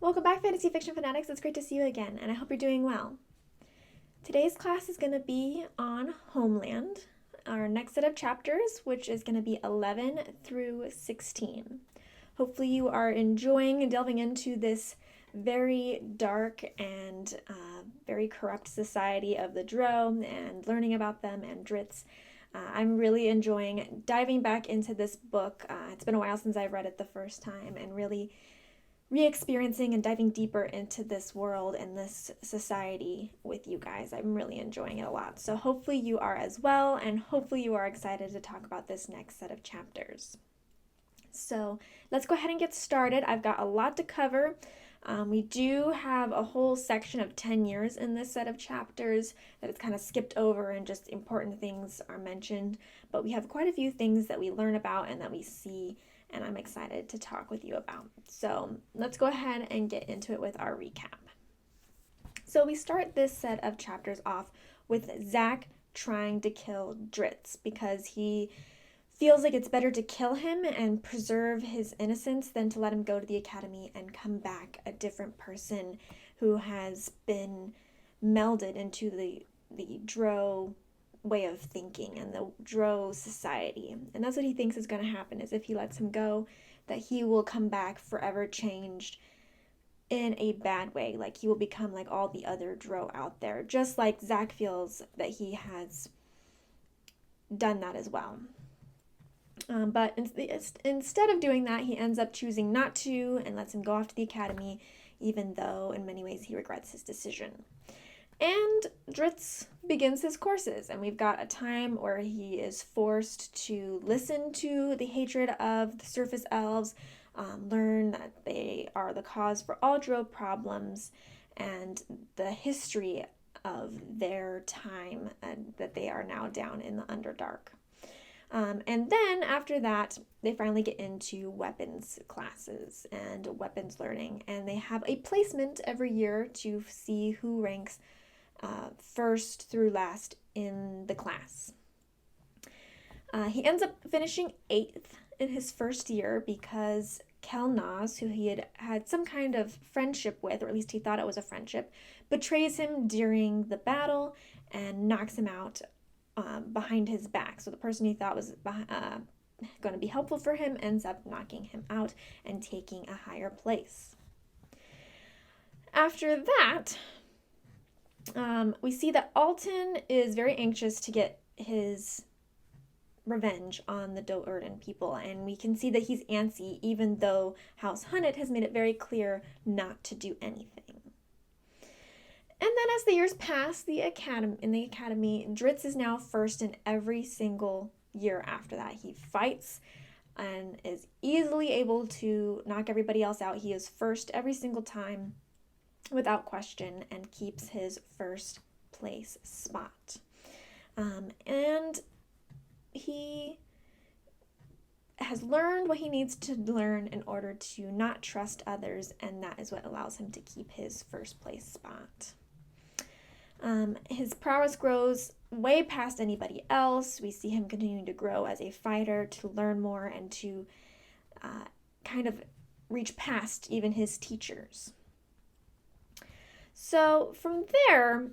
Welcome back, Fantasy Fiction Fanatics. It's great to see you again, and I hope you're doing well. Today's class is going to be on Homeland, our next set of chapters, which is going to be 11 through 16. Hopefully you are enjoying and delving into this very dark and very corrupt society of the Drow and learning about them and Drizzt. I'm really enjoying diving back into this book. It's been a while since I've read it the first time, and really re-experiencing and diving deeper into this world and this society with you guys. I'm really enjoying it a lot. So hopefully you are as well, and hopefully you are excited to talk about this next set of chapters. So let's go ahead and get started. I've got a lot to cover. We do have a whole section of 10 years in this set of chapters that it's kind of skipped over and just important things are mentioned. But we have quite a few things that we learn about and that we see, and I'm excited to talk with you about. So let's go ahead and get into it with our recap. So we start this set of chapters off with Zach trying to kill Drizzt because he feels like it's better to kill him and preserve his innocence than to let him go to the academy and come back a different person who has been melded into the Drow way of thinking and the Drow society. And that's what he thinks is going to happen, is if he lets him go, that he will come back forever changed in a bad way. Like he will become like all the other Drow out there, just like Zach feels that he has done that as well. But instead of doing that, he ends up choosing not to and lets him go off to the academy, even though in many ways he regrets his decision. And Drizzt begins his courses, and we've got a time where he is forced to listen to the hatred of the surface elves, learn that they are the cause for all Drow problems, and the history of their time, and that they are now down in the Underdark. And then after that, they finally get into weapons classes and weapons learning, and they have a placement every year to see who ranks first through last in the class. He ends up finishing 8th in his first year because Kelnaz, who he had some kind of friendship with, or at least he thought it was a friendship, betrays him during the battle and knocks him out behind his back. So the person he thought was going to be helpful for him ends up knocking him out and taking a higher place. After that, we see that Alton is very anxious to get his revenge on the Do'Urden people, and we can see that he's antsy, even though House Hun'ett has made it very clear not to do anything. And then as the years pass, in the academy, Drizzt is now first in every single year after that. He fights and is easily able to knock everybody else out. He is first every single time without question and keeps his first place spot. And he has learned what he needs to learn in order to not trust others, and that is what allows him to keep his first place spot. His prowess grows way past anybody else. We see him continuing to grow as a fighter, to learn more, and to kind of reach past even his teachers. So from there,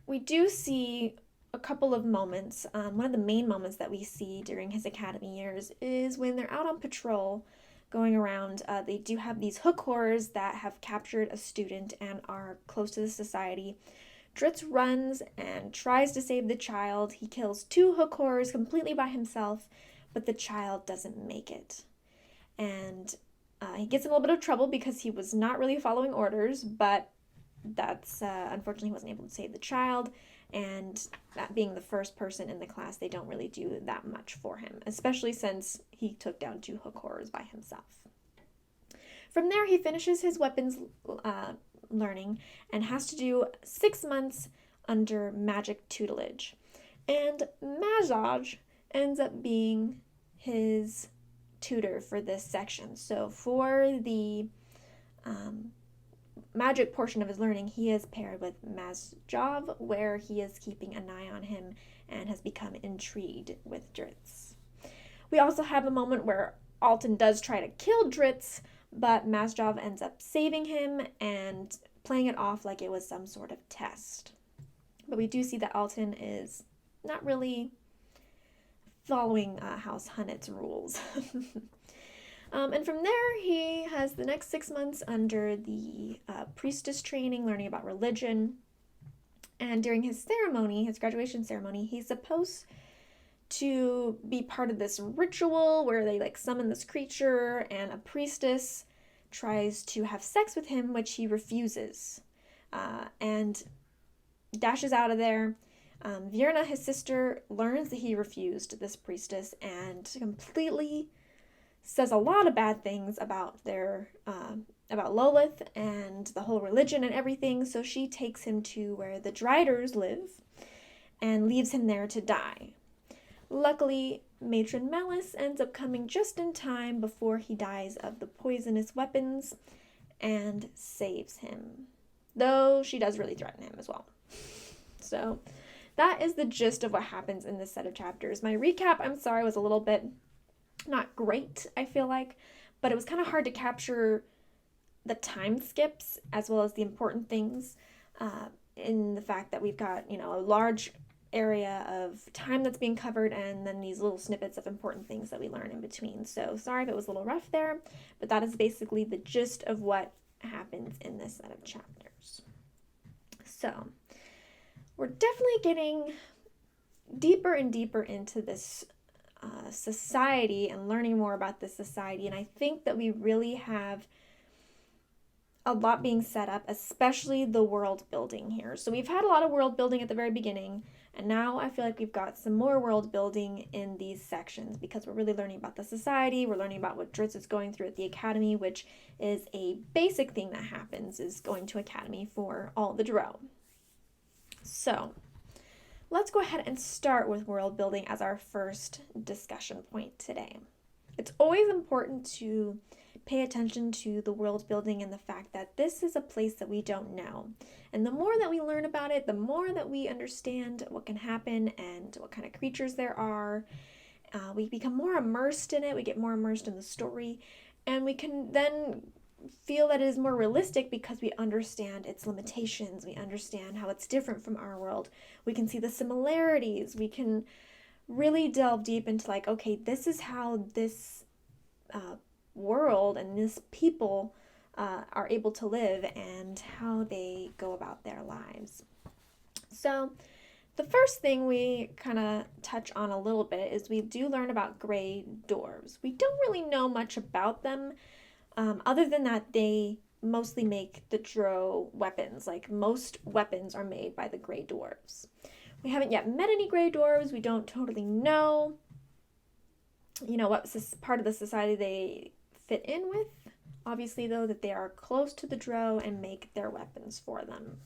we do see a couple of moments. One of the main moments that we see during his academy years is when they're out on patrol going around. They do have these hook horrors that have captured a student and are close to the society. Drizzt runs and tries to save the child. He kills 2 hook horrors completely by himself, but the child doesn't make it. And he gets in a little bit of trouble because he was not really following orders, but that's unfortunately he wasn't able to save the child, and that being the first person in the class, they don't really do that much for him, especially since he took down 2 hook horrors by himself. From there, he finishes his weapons learning and has to do 6 months under magic tutelage, and Mazaj ends up being his tutor for this section. So for the magic portion of his learning, he is paired with Mazjav, where he is keeping an eye on him and has become intrigued with Drizzt. We also have a moment where Alton does try to kill Drizzt, but Mazdrov ends up saving him and playing it off like it was some sort of test. But we do see that Alton is not really following House Hun'ett's rules. And from there, he has the next 6 months under the priestess training, learning about religion. And during his ceremony, his graduation ceremony, he's supposed to be part of this ritual where they like summon this creature, and a priestess tries to have sex with him, which he refuses, and dashes out of there. Virna, his sister, learns that he refused this priestess and completely says a lot of bad things about about Lolith and the whole religion and everything, so she takes him to where the Driders live and leaves him there to die. Luckily, Matron Malice ends up coming just in time before he dies of the poisonous weapons and saves him, though she does really threaten him as well. So that is the gist of what happens in this set of chapters. My recap, I'm sorry, was a little bit not great, I feel like, but it was kind of hard to capture the time skips as well as the important things in the fact that we've got, a large area of time that's being covered and then these little snippets of important things that we learn in between. So sorry if it was a little rough there, but that is basically the gist of what happens in this set of chapters. So we're definitely getting deeper and deeper into this society and learning more about this society, and I think that we really have a lot being set up, especially the world building here. So we've had a lot of world building at the very beginning, and now I feel like we've got some more world building in these sections because we're really learning about the society. We're learning about what Drizzt is going through at the academy, which is a basic thing that happens, is going to academy for all the Drow. So let's go ahead and start with world building as our first discussion point today. It's always important to pay attention to the world building and the fact that this is a place that we don't know. And the more that we learn about it, the more that we understand what can happen and what kind of creatures there are, we become more immersed in it, we get more immersed in the story, and we can then feel that it is more realistic because we understand its limitations, we understand how it's different from our world, we can see the similarities, we can really delve deep into like, okay, this is how this world and this people are able to live and how they go about their lives. So the first thing we kind of touch on a little bit is we do learn about gray dwarves. We don't really know much about them other than that they mostly make the Drow weapons. Like most weapons are made by the gray dwarves. We haven't yet met any gray dwarves. We don't totally know, what part of the society they fit in with. Obviously, though, that they are close to the Drow and make their weapons for them.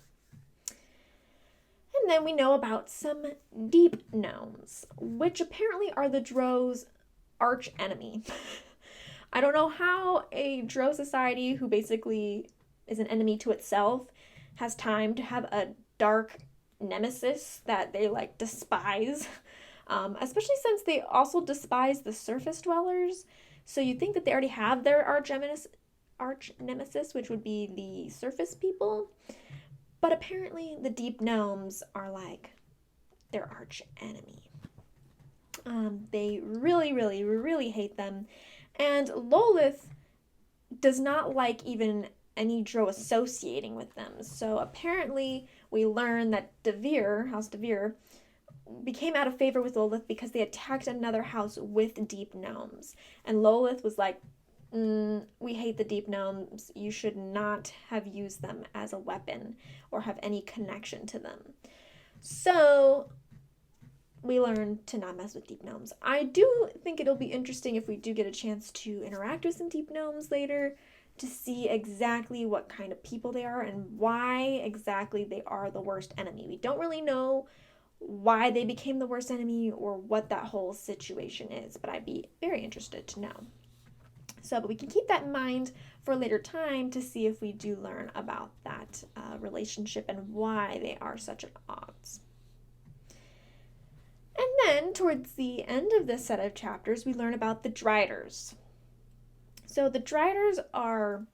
And then we know about some deep gnomes, which apparently are the Drow's arch enemy. I don't know how a Drow society who basically is an enemy to itself has time to have a dark nemesis that they despise, especially since they also despise the surface dwellers. So you think that they already have their arch nemesis, which would be the surface people, but apparently the deep gnomes are their arch enemy. They really, really, really hate them, and Lolith does not like even any Drow associating with them. So apparently we learn that House Devere, became out of favor with Lolith because they attacked another house with deep gnomes. And Lolith was like, we hate the deep gnomes. You should not have used them as a weapon or have any connection to them. So we learn to not mess with deep gnomes. I do think it'll be interesting if we do get a chance to interact with some deep gnomes later to see exactly what kind of people they are and why exactly they are the worst enemy. We don't really know why they became the worst enemy or what that whole situation is, but I'd be very interested to know. But we can keep that in mind for a later time to see if we do learn about that relationship and why they are such at odds. And then towards the end of this set of chapters, we learn about the Driders. So the Driders are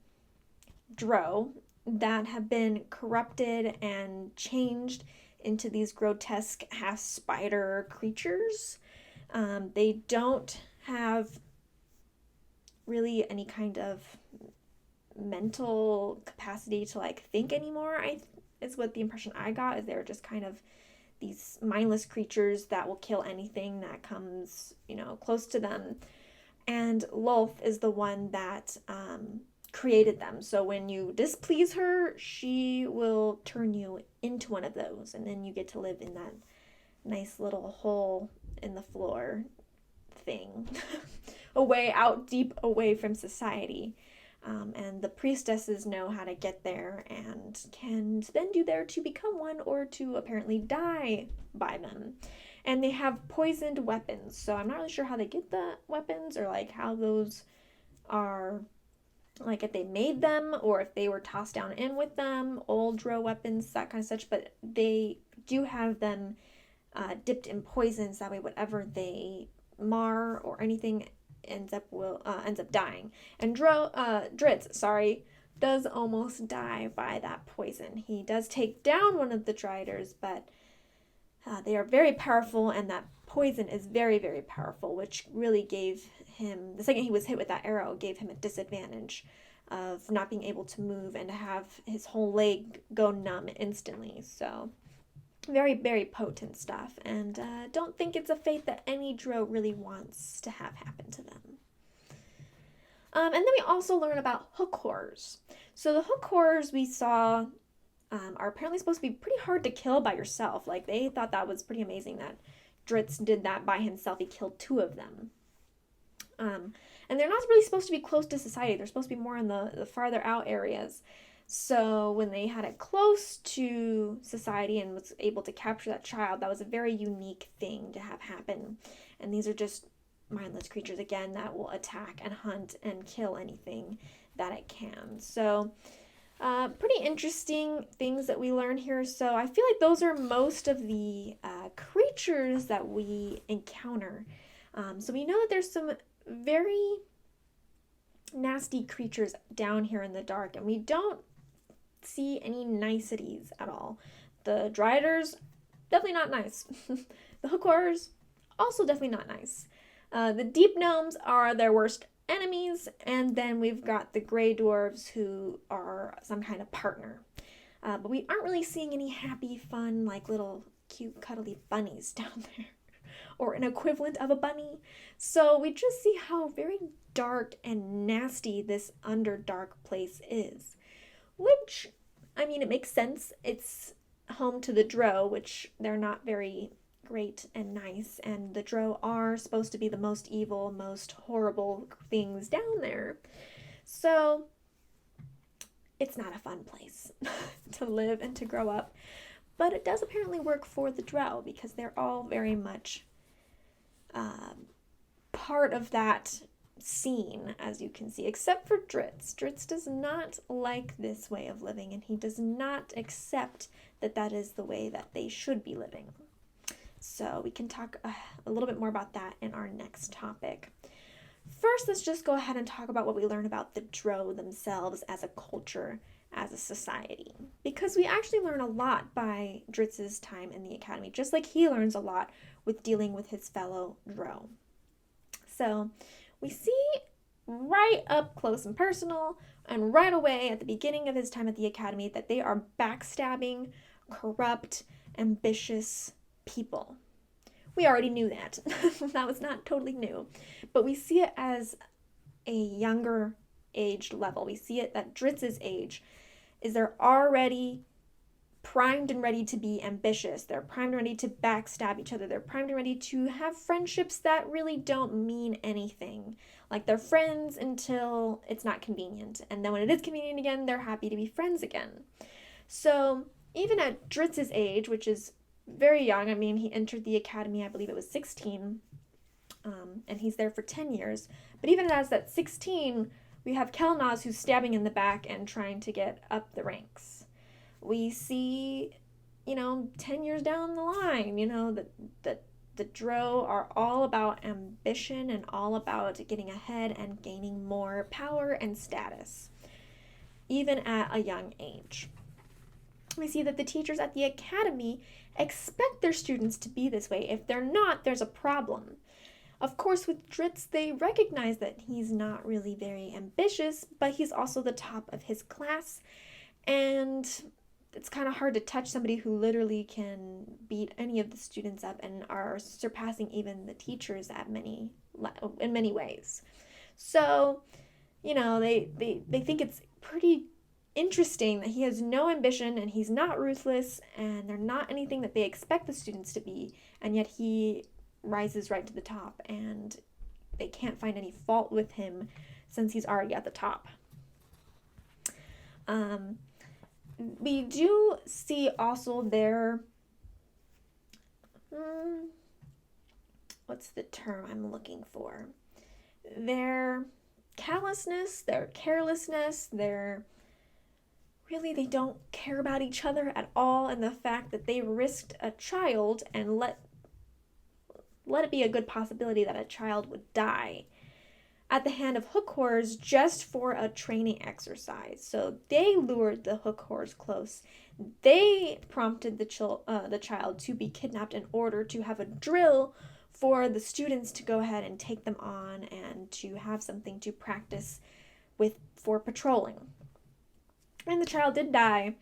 Drow that have been corrupted and changed into these grotesque half spider creatures. They don't have really any kind of mental capacity to like think anymore. Is what the impression I got, is they're just kind of these mindless creatures that will kill anything that comes, close to them. And Lolth is the one that created them. So when you displease her, she will turn you into one of those, and then you get to live in that nice little hole in the floor thing, away out deep away from society. And the priestesses know how to get there and can send you there to become one or to apparently die by them. And they have poisoned weapons, so I'm not really sure how they get the weapons or like how those are, like if they made them or if they were tossed down in with them, old Drow weapons, that kind of such. But they do have them dipped in poisons, that way whatever they mar or anything ends up dying. And Drizzt, does almost die by that poison. He does take down one of the Driders, but they are very powerful, and that poison is very, very powerful, which really gave him, the second he was hit with that arrow, gave him a disadvantage of not being able to move and to have his whole leg go numb instantly. So very, very potent stuff, and don't think it's a fate that any Drow really wants to have happen to them. And then we also learn about hook horrors. So the hook horrors we saw are apparently supposed to be pretty hard to kill by yourself. Like, they thought that was pretty amazing that Drizzt did that by himself. He killed 2 of them. And they're not really supposed to be close to society. They're supposed to be more in the farther out areas. So when they had it close to society and was able to capture that child, that was a very unique thing to have happen. And these are just mindless creatures, again, that will attack and hunt and kill anything that it can. So pretty interesting things that we learn here. So I feel like those are most of the creatures that we encounter. So we know that there's some very nasty creatures down here in the dark, and we don't see any niceties at all. The Driders, definitely not nice. The hook horrors, also definitely not nice. The deep gnomes are their worst enemies, and then we've got the gray dwarves, who are some kind of partner. But we aren't really seeing any happy, fun, like little cute, cuddly bunnies down there, or an equivalent of a bunny. So we just see how very dark and nasty this Underdark place is. Which, I mean, it makes sense. It's home to the Drow, which they're not very great and nice, and the Drow are supposed to be the most evil, most horrible things down there. So it's not a fun place to live and to grow up. But it does apparently work for the Drow, because they're all very much part of that scene, as you can see, except for Drizzt. Drizzt does not like this way of living, and he does not accept that that is the way that they should be living. So we can talk a little bit more about that in our next topic. First, let's just go ahead and talk about what we learn about the Drow themselves as a culture, as a society. Because we actually learn a lot by Drizzt's time in the academy, just like he learns a lot with dealing with his fellow Drow. So we see right up close and personal, and right away at the beginning of his time at the academy, that they are backstabbing, corrupt, ambitious people. We already knew that. That was not totally new. But we see it as a younger aged level. We see it that Drizzt's age is they're already primed and ready to be ambitious. They're primed and ready to backstab each other. They're primed and ready to have friendships that really don't mean anything. Like, they're friends until it's not convenient. And then when it is convenient again, they're happy to be friends again. So even at Drizzt's age, which is very young, I mean, he entered the academy, I believe it was 16, and he's there for 10 years. But even as that 16, we have Kelnaz, who's stabbing in the back and trying to get up the ranks. We see, 10 years down the line, that the Dro are all about ambition and all about getting ahead and gaining more power and status, even at a young age. We see that the teachers at the academy expect their students to be this way. If they're not, there's a problem. Of course, with Drizzt, they recognize that he's not really very ambitious, but he's also the top of his class, and it's kind of hard to touch somebody who literally can beat any of the students up and are surpassing even the teachers in many ways. So, they think it's pretty interesting that he has no ambition and he's not ruthless and they're not anything that they expect the students to be, and yet he rises right to the top and they can't find any fault with him since he's already at the top. We do see also their what's the term I'm looking for? Their callousness, their carelessness, they don't care about each other at all, and the fact that they risked a child and let it be a good possibility that a child would die at the hand of hook horrors just for a training exercise. So they lured the hook horrors close. They prompted the child to be kidnapped in order to have a drill for the students to go ahead and take them on and to have something to practice with for patrolling. And the child did die.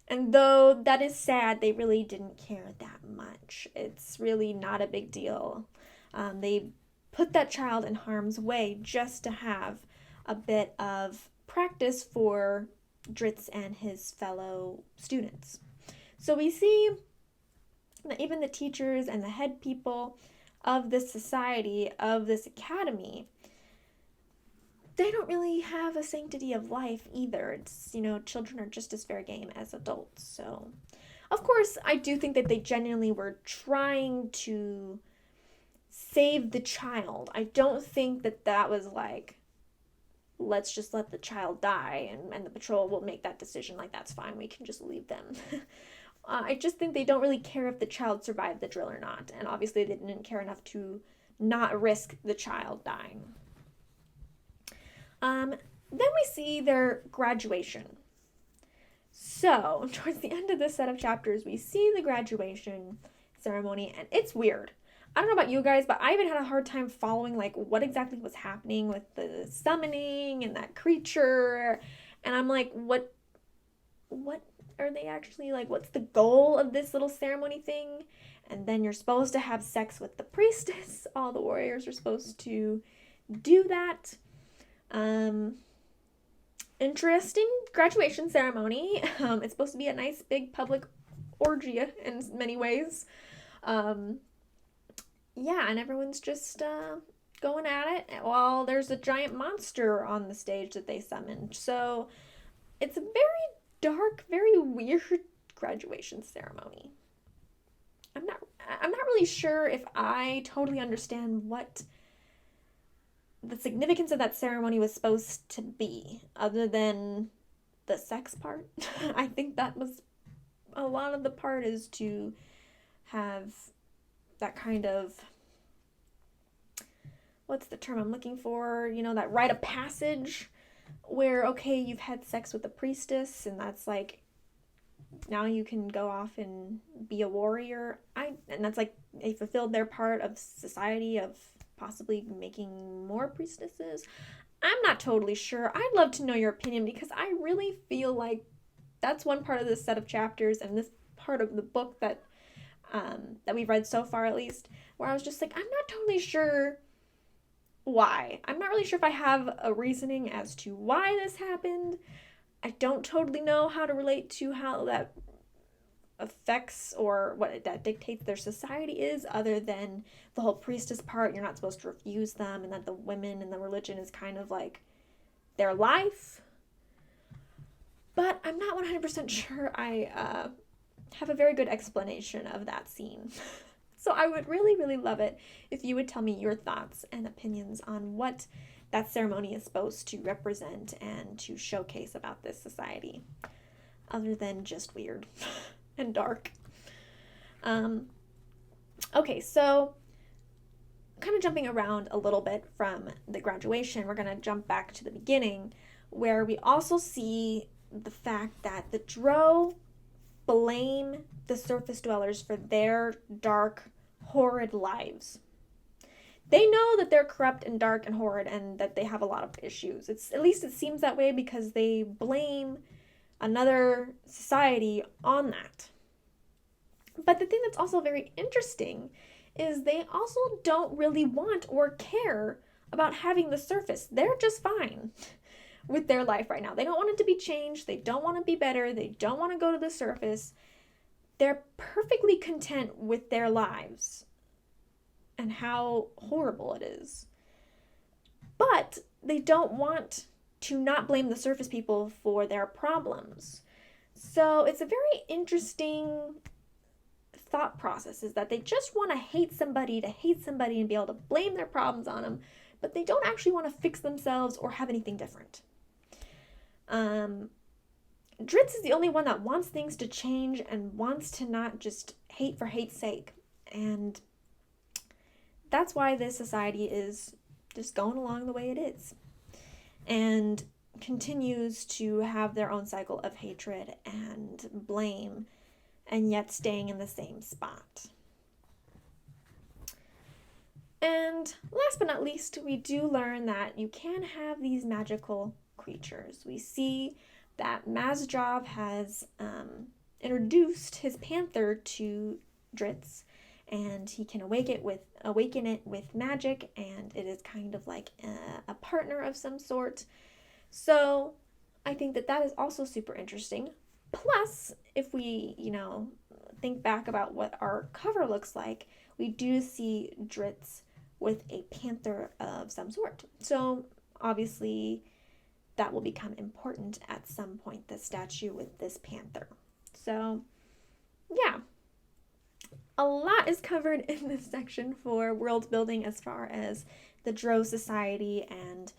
And though that is sad, they really didn't care that much. It's really not a big deal. They put that child in harm's way just to have a bit of practice for Drizzt and his fellow students. So we see that even the teachers and the head people of this society, of this academy, they don't really have a sanctity of life either. It's, children are just as fair game as adults. So, of course, I do think that they genuinely were trying to save the child. I don't think that was like, let's just let the child die and the patrol will make that decision. Like, that's fine. We can just leave them. I just think they don't really care if the child survived the drill or not. And obviously they didn't care enough to not risk the child dying. Then we see their graduation. So, towards the end of this set of chapters, we see the graduation ceremony, and it's weird. I don't know about you guys, but I even had a hard time following, what exactly was happening with the summoning and that creature, and I'm like, what are they actually, what's the goal of this little ceremony thing? And then you're supposed to have sex with the priestess. All the warriors are supposed to do that. Interesting graduation ceremony. It's supposed to be a nice big public orgy in many ways. And everyone's just going at it while there's a giant monster on the stage that they summoned. So it's a very dark, very weird graduation ceremony. I'm not really sure if I totally understand what the significance of that ceremony was supposed to be, other than the sex part. I think that was a lot of the part, is to have that kind of, what's the term I'm looking for? That rite of passage where, okay, you've had sex with a priestess and that's now you can go off and be a warrior. And that's they fulfilled their part of society of possibly making more priestesses. I'm not totally sure. I'd love to know your opinion, because I really feel like that's one part of this set of chapters and this part of the book that we've read so far, at least, where I was just I'm not totally sure why. I'm not really sure if I have a reasoning as to why this happened. I don't totally know how to relate to how that affects or what that dictates their society is, other than the whole priestess part. You're not supposed to refuse them, and that the women and the religion is kind of their life. But I'm not 100% sure I have a very good explanation of that scene. So I would really, really love it if you would tell me your thoughts and opinions on what that ceremony is supposed to represent and to showcase about this society, other than just weird and dark. Okay, so kind of jumping around a little bit from the graduation, we're going to jump back to the beginning, where we also see the fact that the Drow blame the surface dwellers for their dark, horrid lives. They know that they're corrupt and dark and horrid and that they have a lot of issues. At least it seems that way because they blame another society on that. But the thing that's also very interesting is they also don't really want or care about having the surface. They're just fine with their life right now. They don't want it to be changed. They don't want to be better. They don't want to go to the surface. They're perfectly content with their lives and how horrible it is. But they don't want to not blame the surface people for their problems. So it's a very interesting thought process, is that they just want to hate somebody and be able to blame their problems on them, but they don't actually want to fix themselves or have anything different. Drizzt is the only one that wants things to change and wants to not just hate for hate's sake. And that's why this society is just going along the way it is. And continues to have their own cycle of hatred and blame, and yet staying in the same spot. And last but not least, we do learn that you can have these magical creatures. We see that Mazjov has introduced his panther to Drizzt, and he can awaken it with magic, and it is kind of like a partner of some sort. So I think that is also super interesting. Plus, if we, think back about what our cover looks like, we do see Drizzt with a panther of some sort. So obviously that will become important at some point, the statue with this panther. So yeah, a lot is covered in this section for world building as far as the Drow society, and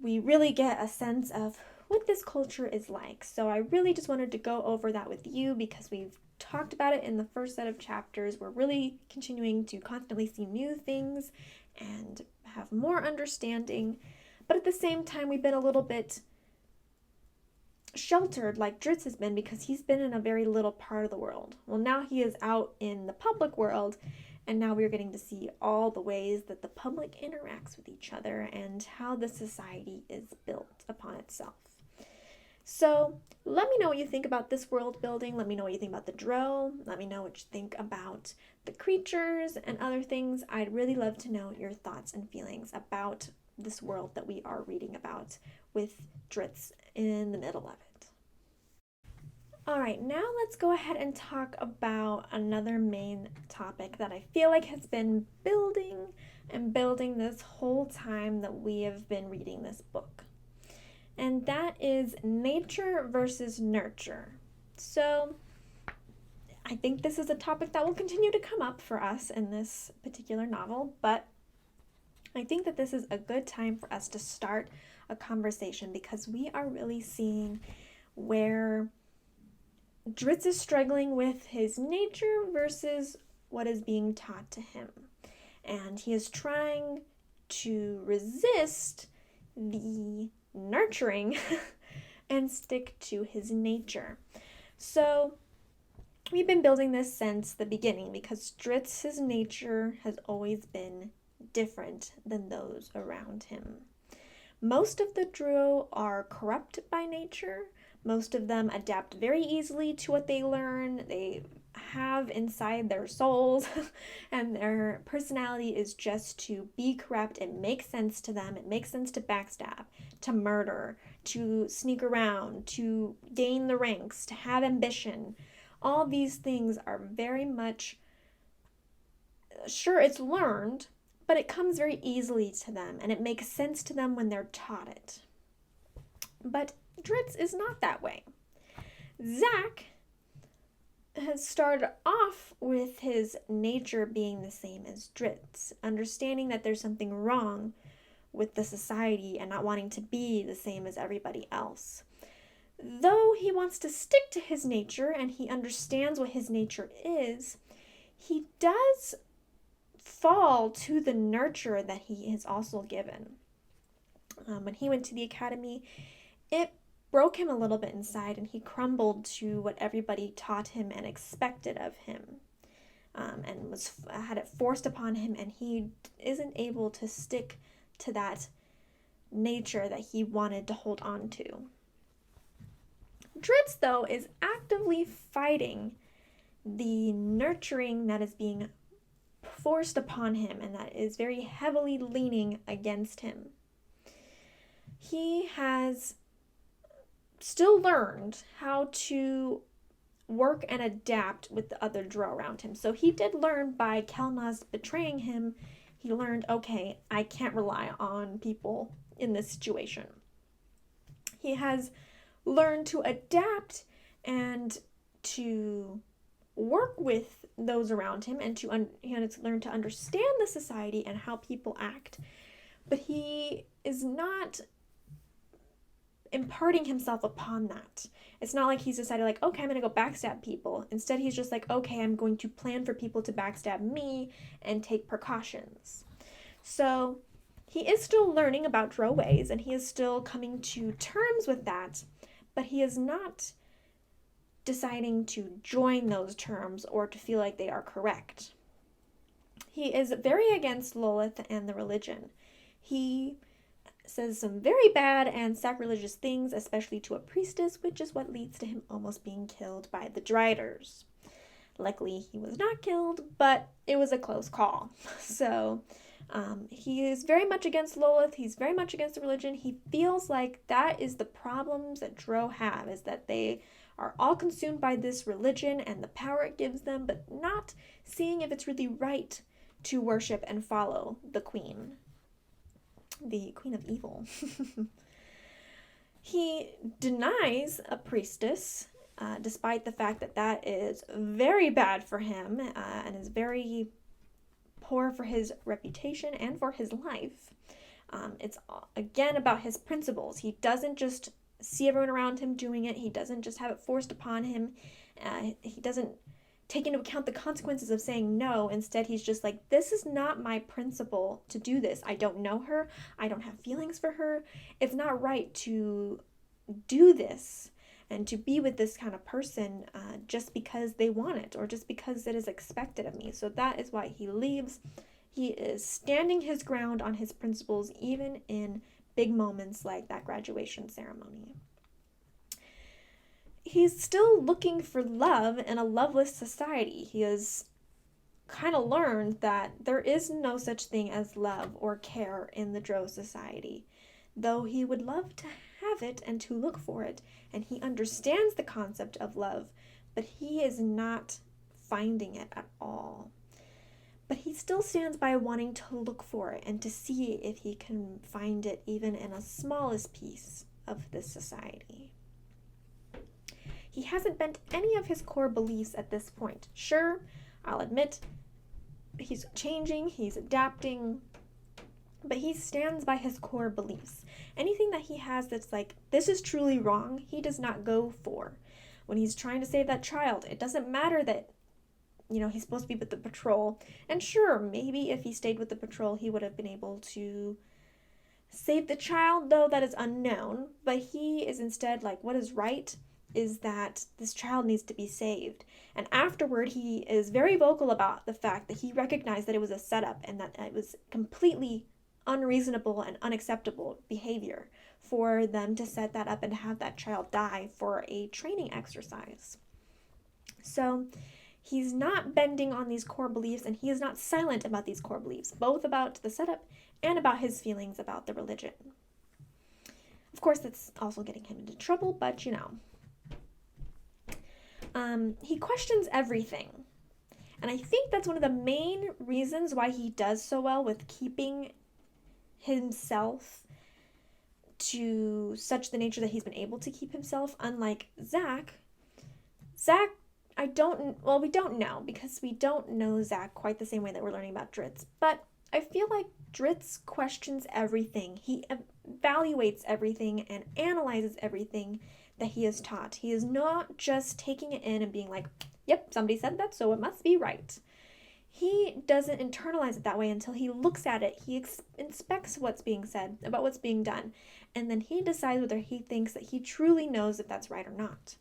we really get a sense of what this culture is like. So I really just wanted to go over that with you because we've talked about it in the first set of chapters. We're really continuing to constantly see new things and have more understanding, but at the same time we've been a little bit sheltered like Drizzt has been because he's been in a very little part of the world. Well, now he is out in the public world, and now we're getting to see all the ways that the public interacts with each other and how the society is built upon itself. So let me know what you think about this world building. Let me know what you think about the Drow. Let me know what you think about the creatures and other things. I'd really love to know your thoughts and feelings about this world that we are reading about with Drizzt in the middle of it. All right, now let's go ahead and talk about another main topic that I feel like has been building and building this whole time that we have been reading this book. And that is nature versus nurture. So I think this is a topic that will continue to come up for us in this particular novel, but I think that this is a good time for us to start a conversation because we are really seeing where Drizzt is struggling with his nature versus what is being taught to him. And he is trying to resist the nurturing and stick to his nature. So we've been building this since the beginning because Drizzt's nature has always been different than those around him. Most of the Drow are corrupt by nature. Most of them adapt very easily to what they learn. They have inside their souls and their personality is just to be corrupt. It makes sense to them. It makes sense to backstab, to murder, to sneak around, to gain the ranks, to have ambition. All these things are very much, sure, it's learned, but it comes very easily to them and it makes sense to them when they're taught it. But Drizzt is not that way. Zach has started off with his nature being the same as Drizzt's, understanding that there's something wrong with the society and not wanting to be the same as everybody else. Though he wants to stick to his nature and he understands what his nature is, he does fall to the nurture that he is also given. When he went to the academy, it broke him a little bit inside, and he crumbled to what everybody taught him and expected of him, and had it forced upon him, and he isn't able to stick to that nature that he wanted to hold on to. Drizzt, though, is actively fighting the nurturing that is being forced upon him and that is very heavily leaning against him. He has still learned how to work and adapt with the other drow around him. So he did learn by Kelnaz betraying him. He learned, okay, I can't rely on people in this situation. He has learned to adapt and to work with those around him, and he has learned to understand the society and how people act. But he is not imparting himself upon that. It's not like he's decided, like, okay, I'm going to go backstab people. Instead, he's just like, okay, I'm going to plan for people to backstab me and take precautions. So he is still learning about drow ways, and he is still coming to terms with that, but he is not deciding to join those terms or to feel like they are correct. He is very against Lilith and the religion. He says some very bad and sacrilegious things, especially to a priestess, which is what leads to him almost being killed by the Driders. Luckily, he was not killed, but it was a close call. So he is very much against Lilith. He's very much against the religion. He feels like that is the problems that drow have, is that they are all consumed by this religion and the power it gives them, but not seeing if it's really right to worship and follow the queen of evil. He denies a priestess, despite the fact that that is very bad for him and is very poor for his reputation and for his life. It's again about his principles. He doesn't just see everyone around him doing it. He doesn't just have it forced upon him. He doesn't take into account the consequences of saying no. Instead, he's just like, this is not my principle to do this. I don't know her. I don't have feelings for her. It's not right to do this and to be with this kind of person just because they want it or just because it is expected of me. So that is why he leaves. He is standing his ground on his principles, even in big moments like that graduation ceremony. He's still looking for love in a loveless society. He has kind of learned that there is no such thing as love or care in the drow society, though he would love to have it and to look for it, and he understands the concept of love, but he is not finding it at all. But he still stands by wanting to look for it and to see if he can find it even in a smallest piece of this society. He hasn't bent any of his core beliefs at this point. Sure, I'll admit, he's changing, he's adapting, but he stands by his core beliefs. Anything that he has that's like, this is truly wrong, he does not go for. When he's trying to save that child, it doesn't matter that, he's supposed to be with the patrol. And sure, maybe if he stayed with the patrol, he would have been able to save the child, though that is unknown. But he is instead like, what is right is that this child needs to be saved. And afterward, he is very vocal about the fact that he recognized that it was a setup and that it was completely unreasonable and unacceptable behavior for them to set that up and have that child die for a training exercise. So he's not bending on these core beliefs, and he is not silent about these core beliefs, both about the setup and about his feelings about the religion. Of course, that's also getting him into trouble, but he questions everything. And I think that's one of the main reasons why he does so well with keeping himself to such the nature that he's been able to keep himself, unlike Zach. Zach, we don't know, because we don't know Zach quite the same way that we're learning about Drizzt. But I feel like Drizzt questions everything. He evaluates everything and analyzes everything that he is taught. He is not just taking it in and being like, yep, somebody said that, so it must be right. he doesn't internalize it that way until he looks at it. He inspects what's being said, about what's being done, and then he decides whether he thinks that he truly knows if that's right or not.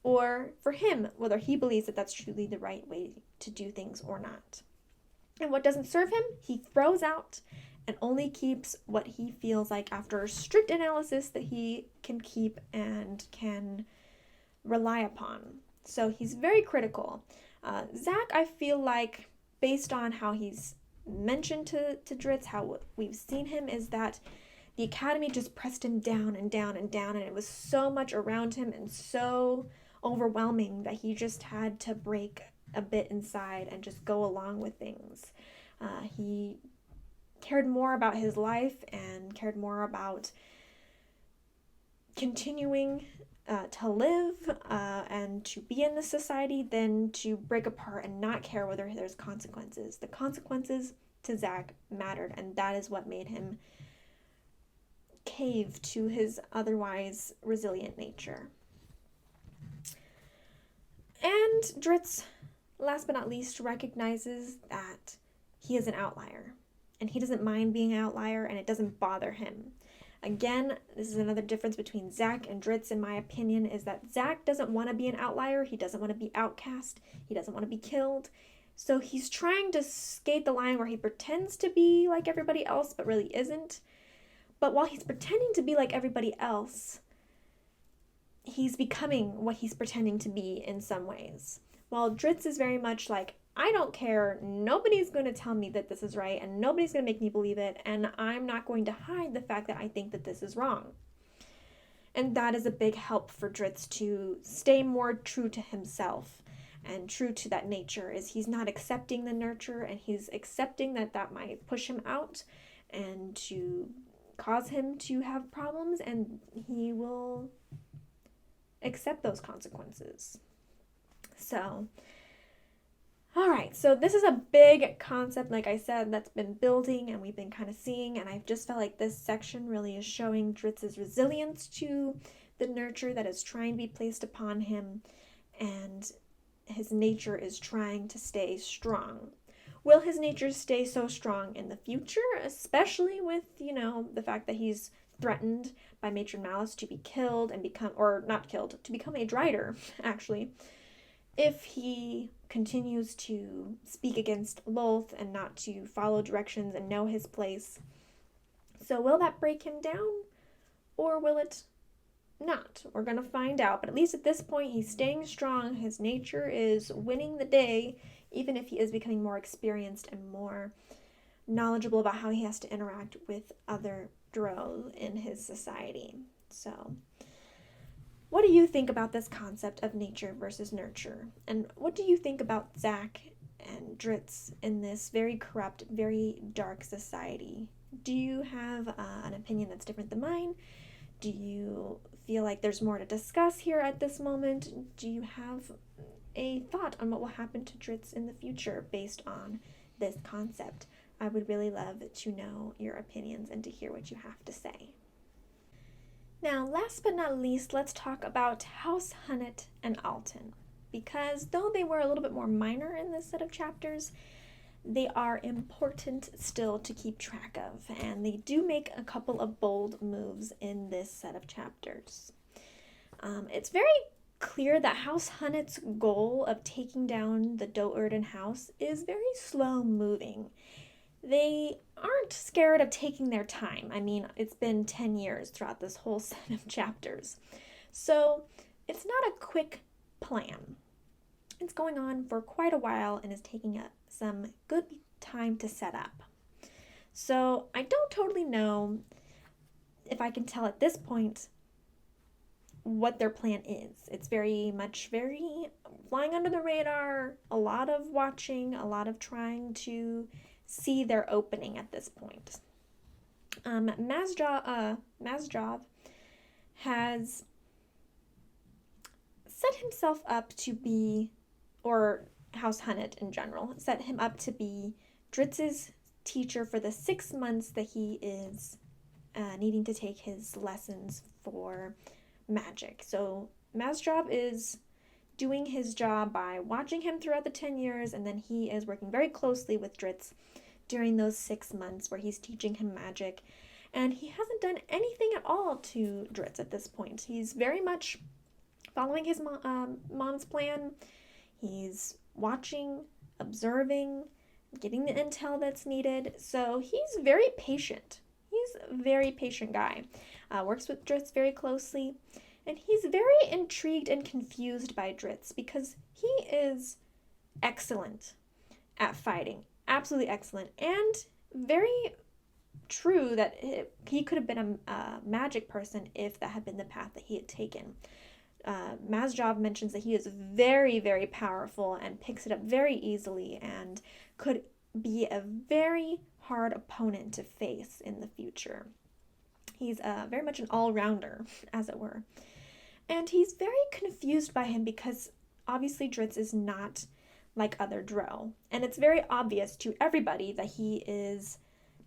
Or for him, whether he believes that that's truly the right way to do things or not. And what doesn't serve him, he throws out and only keeps what he feels like after strict analysis that he can keep and can rely upon. So he's very critical. Zach, I feel like, based on how he's mentioned to Drizzt, how we've seen him, is that the academy just pressed him down and down and down, and it was so much around him and so overwhelming that he just had to break a bit inside and just go along with things. He cared more about his life and cared more about continuing to live and to be in this society than to break apart and not care whether there's consequences. The consequences to Zach mattered, and that is what made him cave to his otherwise resilient nature. And Drizzt, last but not least, recognizes that he is an outlier, and he doesn't mind being an outlier, and it doesn't bother him. Again, this is another difference between Zach and Drizzt, in my opinion, is that Zach doesn't want to be an outlier. He doesn't want to be outcast. He doesn't want to be killed. So he's trying to skate the line where he pretends to be like everybody else, but really isn't. But while he's pretending to be like everybody else, he's becoming what he's pretending to be in some ways. While Drizzt is very much like, I don't care, nobody's going to tell me that this is right, and nobody's going to make me believe it, and I'm not going to hide the fact that I think that this is wrong. And that is a big help for Drizzt to stay more true to himself and true to that nature, is he's not accepting the nurture, and he's accepting that that might push him out and to cause him to have problems, and he will accept those consequences. So, all right, so this is a big concept, like I said, that's been building and we've been kind of seeing, and I just felt like this section really is showing Drizzt's resilience to the nurture that is trying to be placed upon him, and his nature is trying to stay strong. Will his nature stay so strong in the future, especially with, the fact that he's threatened by Matron Malice to be killed and become, or not killed, to become a Drider, actually, if he continues to speak against Lolth and not to follow directions and know his place. So will that break him down, or will it not? We're going to find out, but at least at this point he's staying strong. His nature is winning the day, even if he is becoming more experienced and more knowledgeable about how he has to interact with other Drow in his society. So, what do you think about this concept of nature versus nurture? And what do you think about Zach and Drizzt in this very corrupt, very dark society? Do you have an opinion that's different than mine? Do you feel like there's more to discuss here at this moment? Do you have a thought on what will happen to Drizzt in the future based on this concept? I would really love to know your opinions and to hear what you have to say. Now, last but not least, let's talk about House Hun'ett and Alton, because though they were a little bit more minor in this set of chapters, they are important still to keep track of, and they do make a couple of bold moves in this set of chapters. It's very clear that House Hun'ett's goal of taking down the Do'Urden house is very slow moving. They aren't scared of taking their time. I mean, it's been 10 years throughout this whole set of chapters. So it's not a quick plan. It's going on for quite a while and is taking up some good time to set up. So I don't totally know if I can tell at this point what their plan is. It's very flying under the radar, a lot of watching, a lot of trying to see their opening at this point. Mazjov has set himself up to be, or House Hun'ett in general, set him up to be Drizzt's teacher for the 6 months that he is needing to take his lessons for magic. So Mazjov is doing his job by watching him throughout the 10 years, and then he is working very closely with Drizzt during those 6 months where he's teaching him magic. And he hasn't done anything at all to Drizzt at this point. He's very much following his mom's plan. He's watching, observing, getting the intel that's needed. So he's very patient. He's a very patient guy. Works with Drizzt very closely. And he's very intrigued and confused by Drizzt because he is excellent at fighting. Absolutely excellent. And very true that he could have been a magic person if that had been the path that he had taken. Mazjov mentions that he is very, very powerful and picks it up very easily and could be a very hard opponent to face in the future. He's very much an all-rounder, as it were. And he's very confused by him because obviously Drizzt is not like other Drow. And it's very obvious to everybody that he is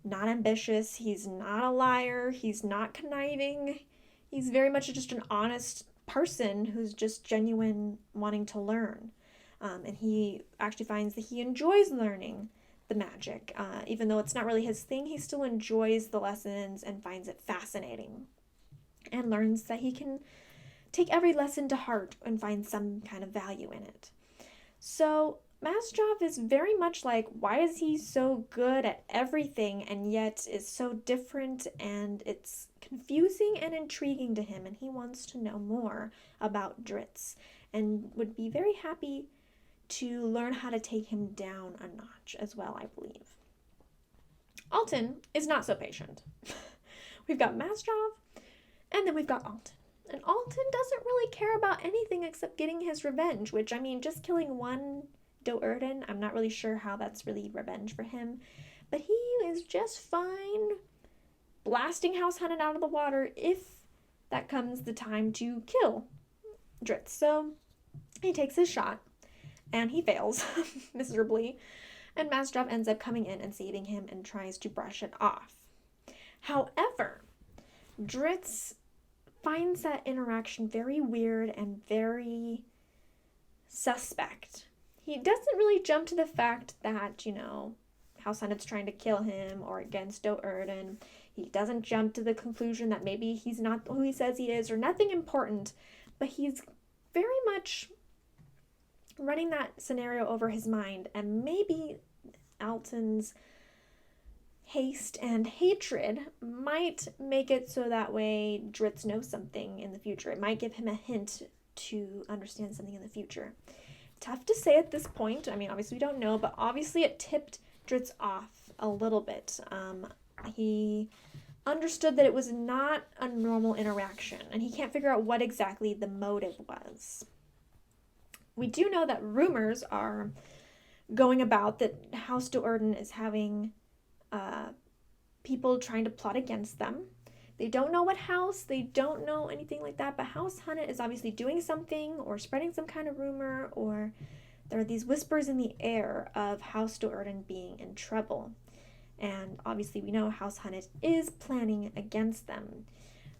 not ambitious, he's not a liar, he's not conniving. He's very much just an honest person who's just genuine wanting to learn. And he actually finds that he enjoys learning the magic. Even though it's not really his thing, he still enjoys the lessons and finds it fascinating. And learns that he can take every lesson to heart and find some kind of value in it. So Mazjov is very much like, why is he so good at everything and yet is so different, and it's confusing and intriguing to him, and he wants to know more about Drizzt and would be very happy to learn how to take him down a notch as well, I believe. Alton is not so patient. We've got Mazjov, and then we've got Alton. And Alton doesn't really care about anything except getting his revenge, which, I mean, just killing one Do'Urden, I'm not really sure how that's really revenge for him, but he is just fine blasting House Hun'ett out of the water if that comes the time to kill Drizzt. So he takes his shot, and he fails miserably, and Mazjov ends up coming in and saving him and tries to brush it off. However, Drizzt finds that interaction very weird and very suspect. He doesn't really jump to the fact that, House Hun'ett's trying to kill him or against Do'Urden. He doesn't jump to the conclusion that maybe he's not who he says he is or nothing important, but he's very much running that scenario over his mind, and maybe Alton's haste and hatred might make it so that way Drizzt knows something in the future. It might give him a hint to understand something in the future. Tough to say at this point. I mean, obviously we don't know, but obviously it tipped Drizzt off a little bit. He understood that it was not a normal interaction, and he can't figure out what exactly the motive was. We do know that rumors are going about that House Do'Urden is having people trying to plot against them. They don't know what house, they don't know anything like that, but House Hun'ett is obviously doing something or spreading some kind of rumor, or there are these whispers in the air of House Do'Urden being in trouble. And obviously we know House Hun'ett is planning against them.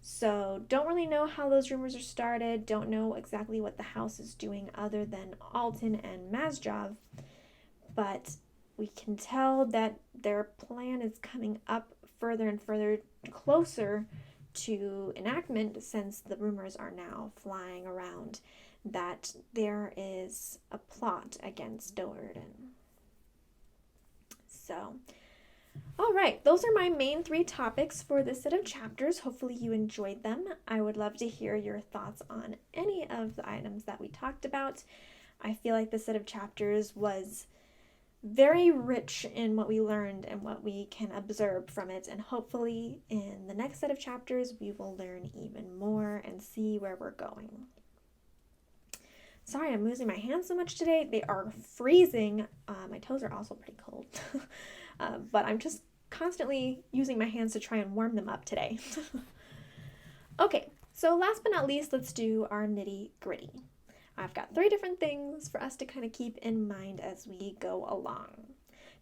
So don't really know how those rumors are started, don't know exactly what the house is doing other than Alton and Mazjov, but we can tell that their plan is coming up further and further closer to enactment, since the rumors are now flying around that there is a plot against Do'Urden. So, alright, those are my main 3 topics for this set of chapters. Hopefully you enjoyed them. I would love to hear your thoughts on any of the items that we talked about. I feel like this set of chapters was very rich in what we learned and what we can observe from it, and hopefully in the next set of chapters we will learn even more and see where we're going. Sorry, I'm losing my hands so much today. They are freezing. My toes are also pretty cold. But I'm just constantly using my hands to try and warm them up today. Okay, so last but not least, let's do our nitty gritty. I've got 3 different things for us to kind of keep in mind as we go along.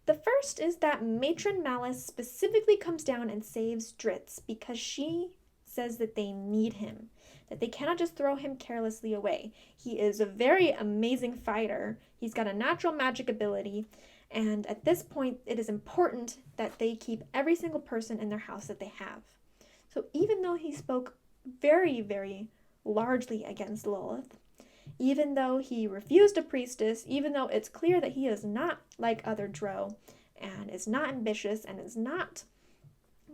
The first is that Matron Malice specifically comes down and saves Drizzt because she says that they need him, that they cannot just throw him carelessly away. He is a very amazing fighter. He's got a natural magic ability, and at this point, it is important that they keep every single person in their house that they have. So even though he spoke very, very largely against Lilith, even though he refused a priestess, even though it's clear that he is not like other Drow and is not ambitious and is not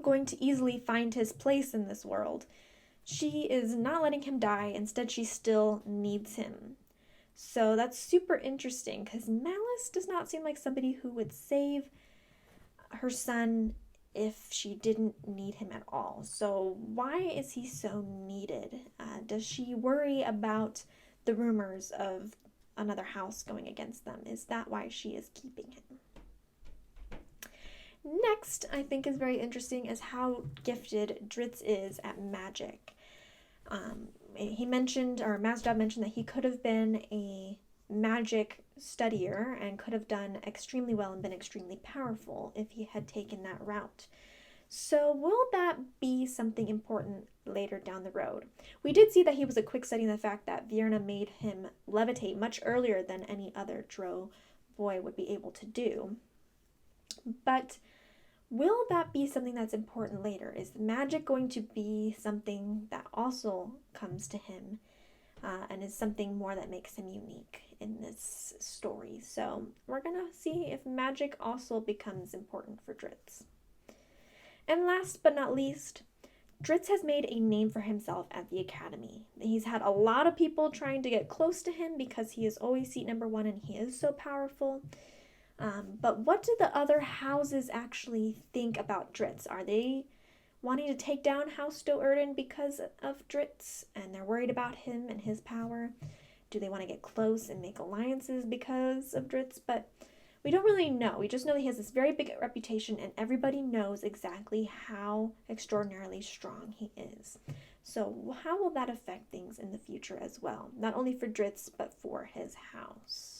going to easily find his place in this world, she is not letting him die. Instead, she still needs him. So that's super interesting because Malice does not seem like somebody who would save her son if she didn't need him at all. So why is he so needed? Does she worry about the rumors of another house going against them? Is that why she is keeping him? Next, I think is very interesting is how gifted Drizzt is at magic. He mentioned, or Mazdav mentioned, that he could have been a magic studier and could have done extremely well and been extremely powerful if he had taken that route. So will that be something important later down the road? We did see that he was a quick study in the fact that Vierna made him levitate much earlier than any other Drow boy would be able to do. But will that be something that's important later? Is magic going to be something that also comes to him and is something more that makes him unique in this story? So we're going to see if magic also becomes important for Drizzt. And last but not least, Drizzt has made a name for himself at the Academy. He's had a lot of people trying to get close to him because he is always seat number 1 and he is so powerful. But what do the other houses actually think about Drizzt? Are they wanting to take down House Do'Urden because of Drizzt and they're worried about him and his power? Do they want to get close and make alliances because of Drizzt? But we don't really know. We just know that he has this very big reputation and everybody knows exactly how extraordinarily strong he is. So how will that affect things in the future as well? Not only for Drizzt, but for his house.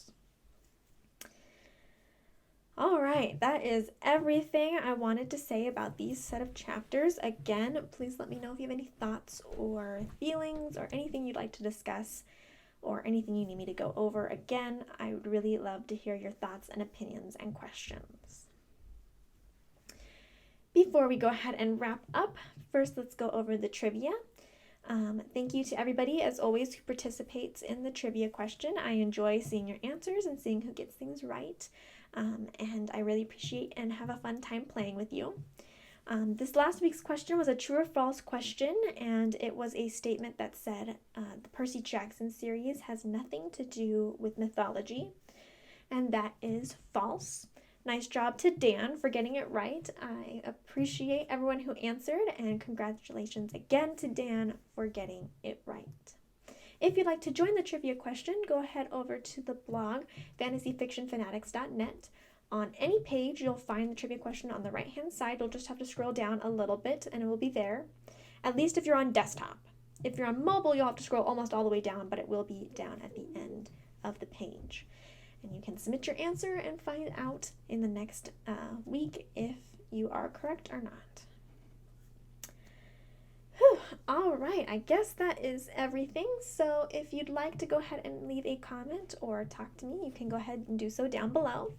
All right, that is everything I wanted to say about these set of chapters. Again, please let me know if you have any thoughts or feelings or anything you'd like to discuss or anything you need me to go over. Again, I would really love to hear your thoughts and opinions and questions. Before we go ahead and wrap up, first let's go over the trivia. Thank you to everybody, as always, who participates in the trivia question. I enjoy seeing your answers and seeing who gets things right. And I really appreciate and have a fun time playing with you. This last week's question was a true or false question, and it was a statement that said the Percy Jackson series has nothing to do with mythology, and that is false. Nice job to Dan for getting it right. I appreciate everyone who answered, and congratulations again to Dan for getting it right. If you'd like to join the trivia question, go ahead over to the blog, fantasyfictionfanatics.net. On any page, you'll find the trivia question on the right-hand side. You'll just have to scroll down a little bit, and it will be there, at least if you're on desktop. If you're on mobile, you'll have to scroll almost all the way down, but it will be down at the end of the page. And you can submit your answer and find out in the next week if you are correct or not. Whew. All right, I guess that is everything. So if you'd like to go ahead and leave a comment or talk to me, you can go ahead and do so down below.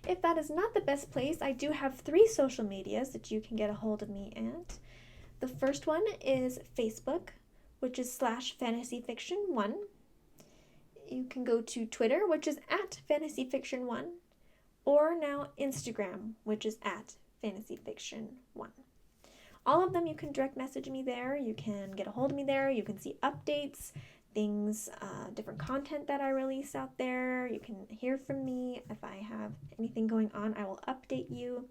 If that is not the best place, I do have 3 social medias that you can get a hold of me at. The first one is Facebook, which is /fantasyfiction1. You can go to Twitter, which is @fantasyfiction1, or now Instagram, which is @fantasyfiction1. All of them, you can direct message me there. You can get a hold of me there. You can see updates, things, different content that I release out there. You can hear from me. If I have anything going on, I will update you.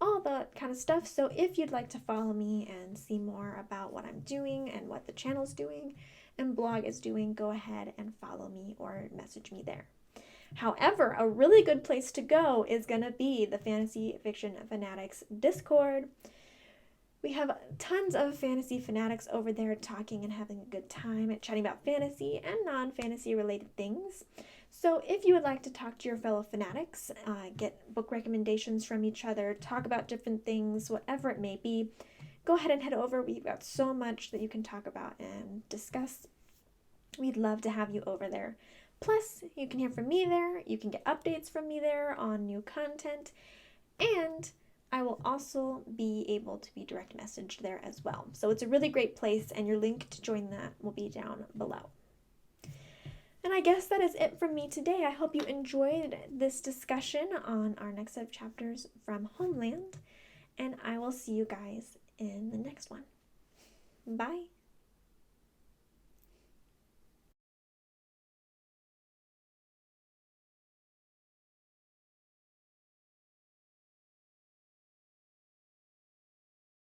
All that kind of stuff. So if you'd like to follow me and see more about what I'm doing and what the channel's doing and blog is doing, go ahead and follow me or message me there. However, a really good place to go is going to be the Fantasy Fiction Fanatics Discord. We have tons of fantasy fanatics over there talking and having a good time and chatting about fantasy and non-fantasy related things. So if you would like to talk to your fellow fanatics, get book recommendations from each other, talk about different things, whatever it may be, go ahead and head over. We've got so much that you can talk about and discuss. We'd love to have you over there. Plus, you can hear from me there. You can get updates from me there on new content. And I will also be able to be direct messaged there as well. So it's a really great place, and your link to join that will be down below. And I guess that is it from me today. I hope you enjoyed this discussion on our next set of chapters from Homeland, and I will see you guys in the next one. Bye.